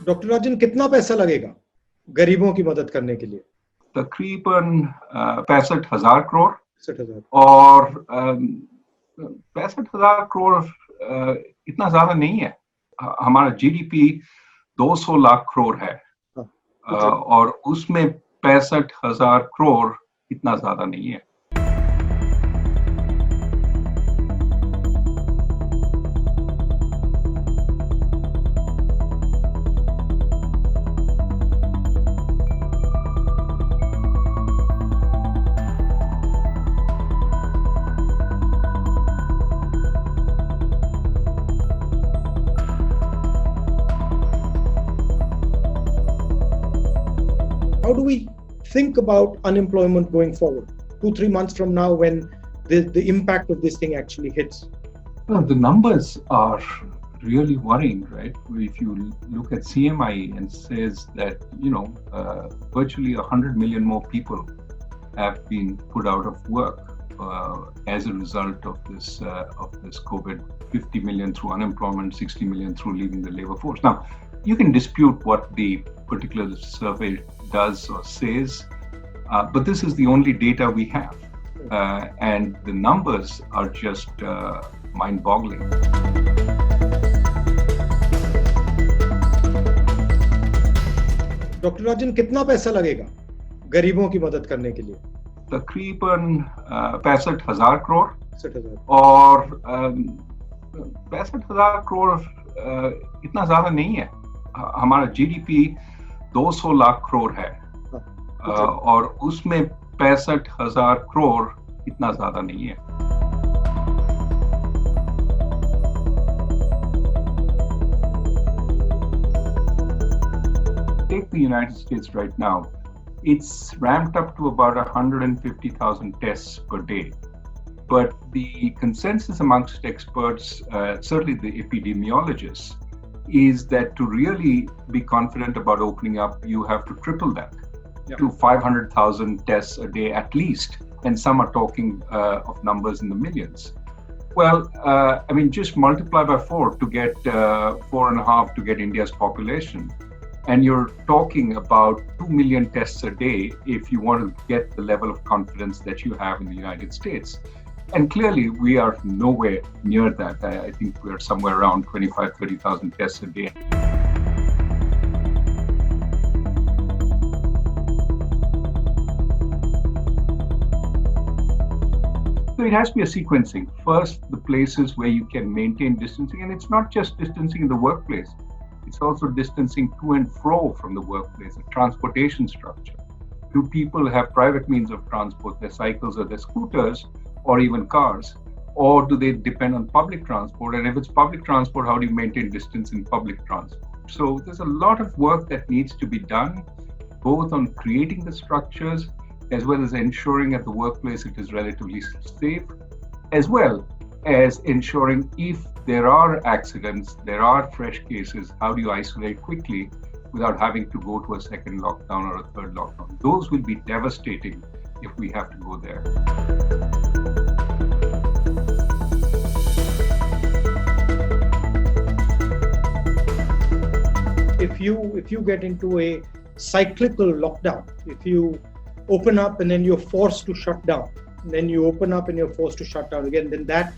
Doctor Rajan, कितना पैसा लगेगा गरीबों की मदद करने के लिए? तकरीबन 65,000 करोड़। 65,000 और 65,000 करोड़ इतना ज्यादा नहीं है। हमारा जीडीपी 200 लाख करोड़ है। और उसमें 65,000 करोड़ इतना ज्यादा नहीं है। How do we think about unemployment going forward 2-3 months from now, when the impact of this thing actually hits? Well, the numbers are really worrying, right? If you look at CMI and says that virtually 100 million more people have been put out of work as a result of this COVID. 50 million through unemployment, 60 million through leaving the labor force. Now, you can dispute what the particular survey does or says, but this is the only data we have, and the numbers are just mind-boggling. Doctor Rajan, कितना पैसा लगेगा गरीबों की मदद करने के लिए? तकरीबन 65,000 करोड़। 65,000 और 65,000 करोड़ इतना ज्यादा नहीं है। हमारा जीडीपी 200 लाख करोड़ है। और उसमें 65,000 करोड़ इतना ज्यादा नहीं है। Take the United States right now. It's ramped up to about 150,000 tests per day. But the consensus amongst experts, certainly the epidemiologists, is that to really be confident about opening up, you have to triple that to 500,000 tests a day at least. And some are talking of numbers in the millions. Well, just multiply by 4 to get 4.5 to get India's population. And you're talking about 2 million tests a day if you want to get the level of confidence that you have in the United States. And clearly, we are nowhere near that. I think we're somewhere around 25,000-30,000 tests a day. So it has to be a sequencing. First, the places where you can maintain distancing, and it's not just distancing in the workplace. It's also distancing to and fro from the workplace, a transportation structure. Do people have private means of transport, their cycles or their scooters, or even cars? Or do they depend on public transport? And if it's public transport, how do you maintain distance in public transport? So there's a lot of work that needs to be done, both on creating the structures, as well as ensuring at the workplace it is relatively safe, as well as ensuring if there are accidents, there are fresh cases, how do you isolate quickly without having to go to a second lockdown or a third lockdown? Those will be devastating if we have to go there. If you get into a cyclical lockdown, if you open up and then you're forced to shut down, then you open up and you're forced to shut down again, then that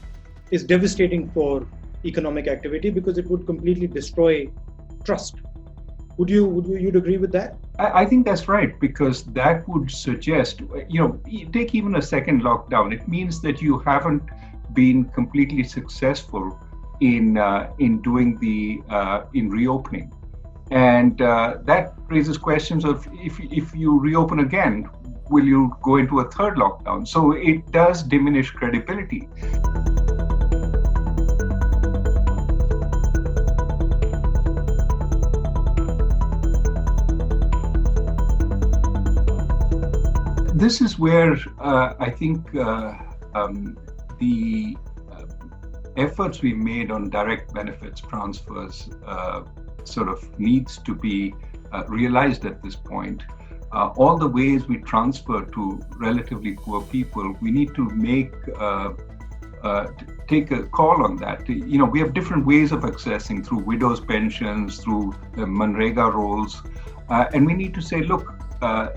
is devastating for economic activity because it would completely destroy trust. Would you agree with that? I think that's right, because that would suggest, take even a second lockdown. It means that you haven't been completely successful in doing in reopening, and that raises questions of if you reopen again, will you go into a third lockdown? So it does diminish credibility. This is where I think the efforts we made on direct benefits transfers sort of needs to be realized at this point. all the ways we transfer to relatively poor people, we need to take a call on that. We have different ways of accessing through widows' pensions, through the Manrega roles, and we need to say, look,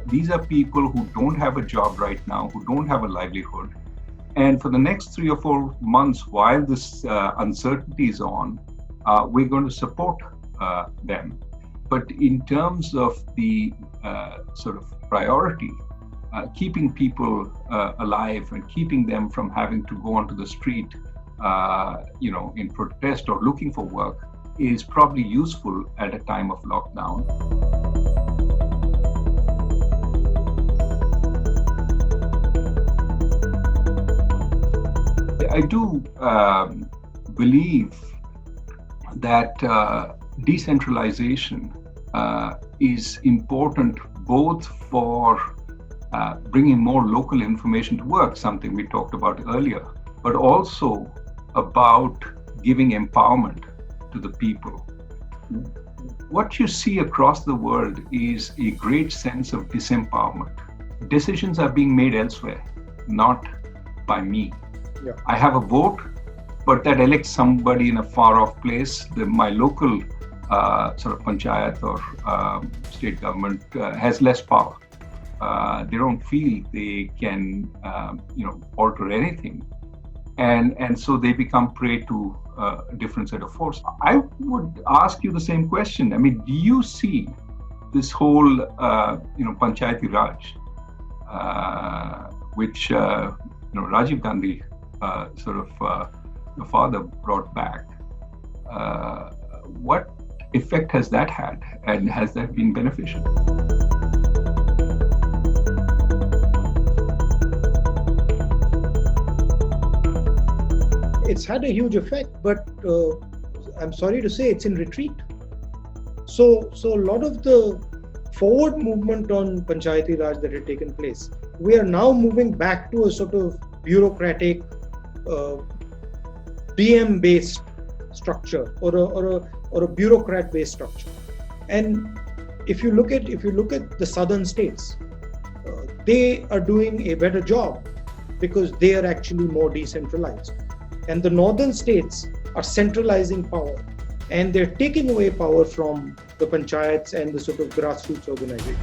these are people who don't have a job right now, who don't have a livelihood, and for the next 3 or 4 months, while this uncertainty is on, we're going to support them. But in terms of the sort of priority, keeping people alive and keeping them from having to go onto the street, in protest or looking for work is probably useful at a time of lockdown. I do believe that decentralization is important both for bringing more local information to work, something we talked about earlier, but also about giving empowerment to the people. What you see across the world is a great sense of disempowerment. Decisions are being made elsewhere, not by me. Yeah. I have a vote, but that elects somebody in a far-off place. My local sort of panchayat or state government has less power. They don't feel they can, alter anything, and so they become prey to a different set of force. I would ask you the same question. I mean, do you see this whole, Panchayati Raj, which Rajiv Gandhi the father brought back? What effect has that had, and has that been beneficial? It's had a huge effect, but I'm sorry to say it's in retreat. So a lot of the forward movement on Panchayati Raj that had taken place, we are now moving back to a sort of bureaucratic, BM-based structure or a bureaucrat-based structure. And if you look at the southern states, they are doing a better job because they are actually more decentralized. And the northern states are centralizing power, and they're taking away power from the panchayats and the sort of grassroots organizations.